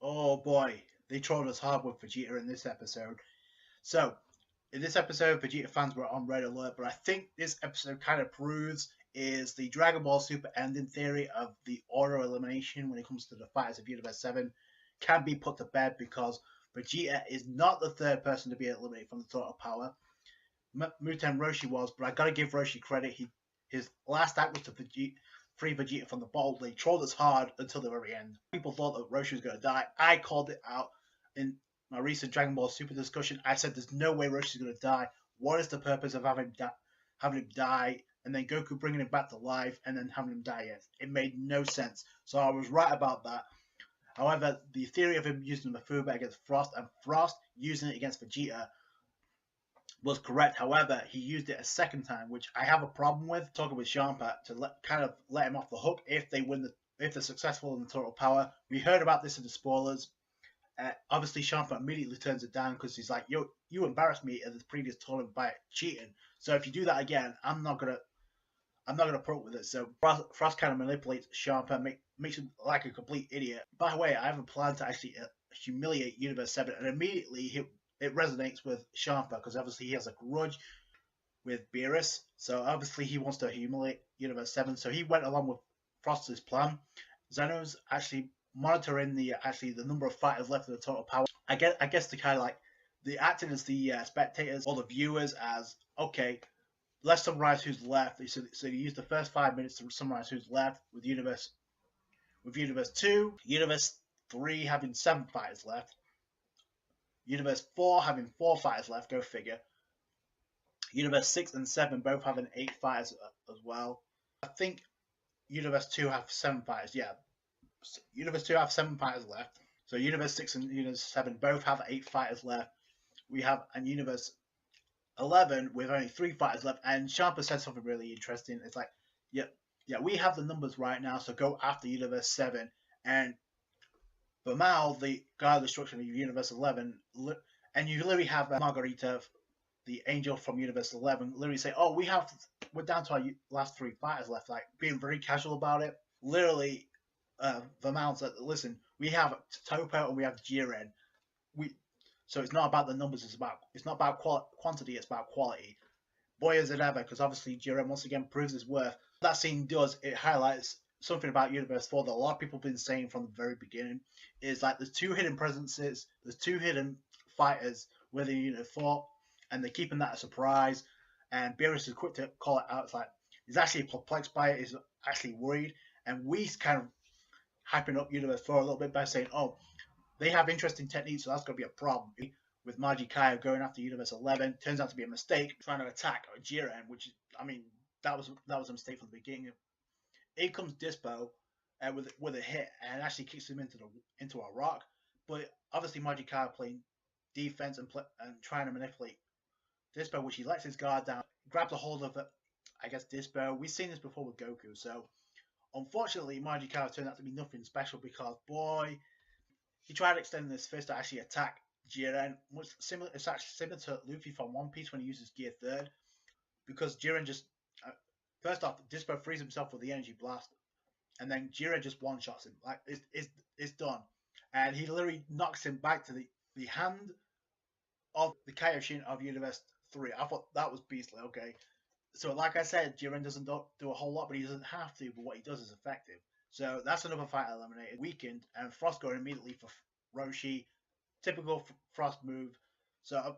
Oh boy, they trolled us hard with Vegeta in this episode. So, in this episode, Vegeta fans were on red alert, but I think this episode kind of proves is the Dragon Ball Super ending theory of the order of elimination when it comes to the fighters of Universe 7 can be put to bed because Vegeta is not the third person to be eliminated from the Total Power. Muten Roshi was, but I gotta give Roshi credit. His last act was to free Vegeta from the ball. They trolled us hard until the very end. People thought that Roshi was gonna die. I called it out in my recent Dragon Ball Super discussion. I said there's no way Roshi's gonna die. What is the purpose of having him die and then Goku bringing him back to life and then having him die? Yes, it made no sense. So I was right about that. However, the theory of him using the Mafuba against Frost and Frost using it against Vegeta was correct. However, he used it a second time, which I have a problem with. Talking with Champa to let him off the hook if they're successful in the Total Power. We heard about this in the spoilers. Obviously, Champa immediately turns it down because he's like, "Yo, you embarrassed me at the previous tournament by cheating. So if you do that again, I'm not gonna put up with it." So Frost kind of manipulates Champa, makes him like a complete idiot. By the way, I have a plan to actually humiliate Universe 7, and immediately it resonates with Champa because obviously he has a grudge with Beerus. So obviously he wants to humiliate Universe 7. So he went along with Frost's plan. Zeno's actually monitoring the number of fighters left in the Total Power. I guess the kind of like the acting as the spectators or the viewers as okay. Let's summarize who's left. So you use the first 5 minutes to summarize who's left with Universe 2, Universe 3 having 7 fighters left, Universe 4 having 4 fighters left, go figure. Universe 6 and 7 both having 8 fighters as well. I think Universe 2 have 7 fighters, yeah. Universe 2 have 7 fighters left. So Universe 6 and Universe 7 both have 8 fighters left. We have an Universe 11 with only 3 fighters left, and Champa said something really interesting. It's like, yeah, we have the numbers right now, so go after Universe 7. And Bamal, the god of destruction of Universe 11, and you literally have Margarita, the angel from Universe 11, literally say, "Oh, we're down to our last 3 fighters left," like being very casual about it. Literally, Bamal said, "Listen, we have Topo and we have Jiren. So it's not about the numbers. It's not about quantity. It's about quality." Boy, is it ever, because obviously Jiren once again proves his worth. What that scene does, it highlights something about Universe 4 that a lot of people have been saying from the very beginning. Is like there's 2 hidden presences, there's 2 hidden fighters within Unit 4, and they're keeping that a surprise. And Beerus is quick to call it out. It's like he's actually perplexed by it. He's actually worried, and we kind of hyping up Universe 4 a little bit by saying, "Oh, they have interesting techniques, so that's going to be a problem." With Magikaya going after Universe 11, turns out to be a mistake, trying to attack Jiren, which I mean that was a mistake from the beginning. In comes Dispo with a hit and actually kicks him into a rock. But obviously Magikaya playing defense and trying to manipulate Dispo, which he lets his guard down, grabs a hold of it. I guess Dispo. We've seen this before with Goku, so unfortunately Magikaya turned out to be nothing special because boy, he tried extending his fist to actually attack Jiren. It's actually similar to Luffy from One Piece when he uses Gear 3rd, because Jiren just first off, Dispo frees himself with the energy blast, and then Jiren just one shots him. Like it's done, and he literally knocks him back to the hand of the Kaioshin of Universe 3. I thought that was beastly. Okay, so like I said, Jiren doesn't do a whole lot, but he doesn't have to. But what he does is effective. So that's another fight eliminated, weakened, and Frost going immediately for Roshi. Typical Frost move. So,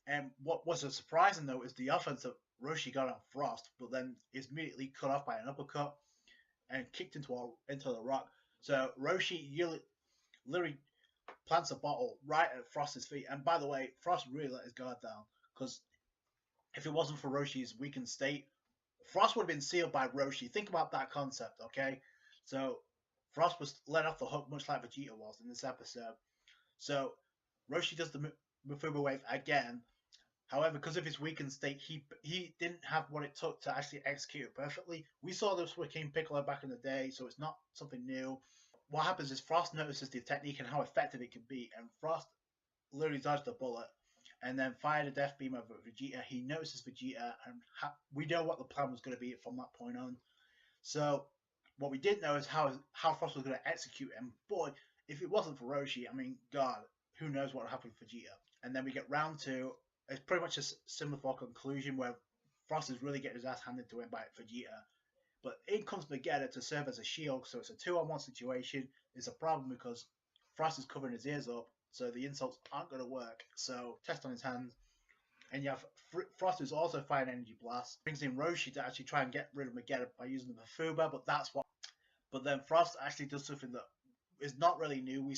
and what was surprising though is the offense that Roshi got on Frost, but then is immediately cut off by an uppercut and kicked into the rock. So Roshi literally plants a bottle right at Frost's feet. And by the way, Frost really let his guard down, because if it wasn't for Roshi's weakened state, Frost would have been sealed by Roshi. Think about that concept, okay? So Frost was let off the hook, much like Vegeta was in this episode. So Roshi does the Mafuba wave again. However, because of his weakened state, he didn't have what it took to actually execute it perfectly. We saw this with King Piccolo back in the day, so it's not something new. What happens is Frost notices the technique and how effective it can be, and Frost literally dodged the bullet and then fired a death beam over Vegeta. He notices Vegeta, and we know what the plan was going to be from that point on. So what we didn't know is how Frost was going to execute him. Boy, if it wasn't for Roshi, I mean, God, who knows what would happen with Vegeta. And then we get round 2. It's pretty much a similar for a conclusion where Frost is really getting his ass handed to him by Vegeta. But in comes Vegeta to serve as a shield, so it's a 2-on-1 situation. It's a problem because Frost is covering his ears up, so the insults aren't going to work. So, test on his hands. And you have Frost, who's also firing Energy Blast. Brings in Roshi to actually try and get rid of Vegeta by using the Mafuba, but then Frost actually does something that is not really new. We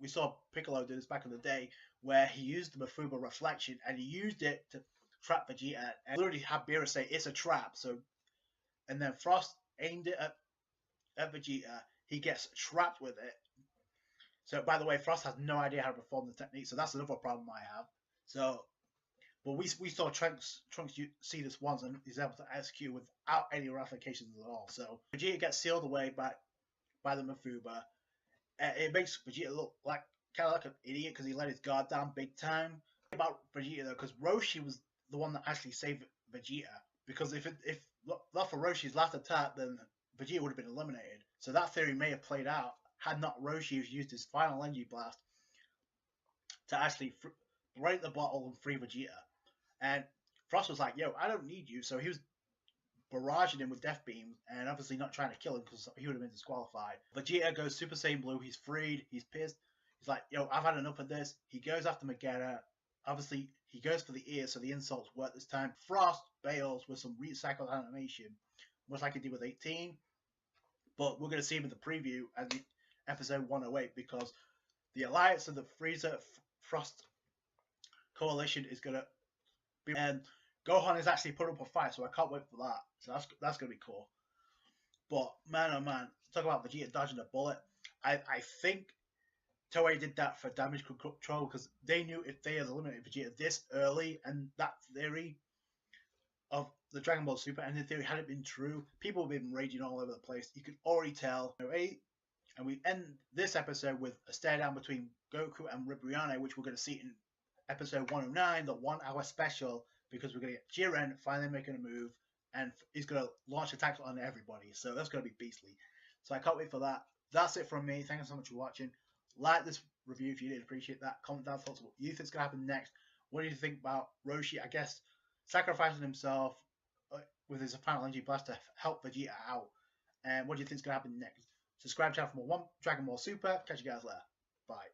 saw Piccolo do this back in the day, where he used the Mafuba Reflection, and he used it to trap Vegeta, and literally had Beerus say, it's a trap. So, and then Frost aimed it at Vegeta. He gets trapped with it. So, by the way, Frost has no idea how to perform the technique, so that's another problem I have. So, but we saw Trunks see this once, and he's able to execute without any ramifications at all. So, Vegeta gets sealed away by the Mafuba. It makes Vegeta look kind of like an idiot because he let his guard down big time. About Vegeta though, because Roshi was the one that actually saved Vegeta. Because if not for Roshi's last attack, then Vegeta would have been eliminated. So that theory may have played out had not Roshi used his final Energy Blast to actually break the bottle and free Vegeta. And Frost was like, "Yo, I don't need you." So he was barraging him with Death Beams, and obviously not trying to kill him because he would have been disqualified. Vegeta goes Super Saiyan Blue. He's freed. He's pissed. He's like, "Yo, I've had enough of this." He goes after Vegeta. Obviously, he goes for the ear, so the insults work this time. Frost bails with some recycled animation, much like he did with 18. But we're going to see him in the preview as the episode 108 because the alliance of the Frieza Frost coalition is going to be, and Gohan is actually put up a fight, so I can't wait for that. So that's going to be cool. But man, oh man, talk about Vegeta dodging a bullet. I think Toei did that for damage control because they knew if they had eliminated Vegeta this early, and that theory of the Dragon Ball Super ending theory hadn't been true, people have been raging all over the place. You could already tell. And we end this episode with a stare down between Goku and Ribrianne, which we're going to see in episode 109, the 1 hour special, because we're going to get Jiren finally making a move, and he's going to launch attacks on everybody. So that's going to be beastly. So I can't wait for that. That's it from me. Thank you so much for watching. Like this review if you did, appreciate that. Comment down thoughts what you think is going to happen next. What do you think about Roshi, I guess, sacrificing himself with his final Energy Blast to help Vegeta out? And what do you think is going to happen next? Subscribe to the channel for more Dragon Ball Super. Catch you guys later. Bye.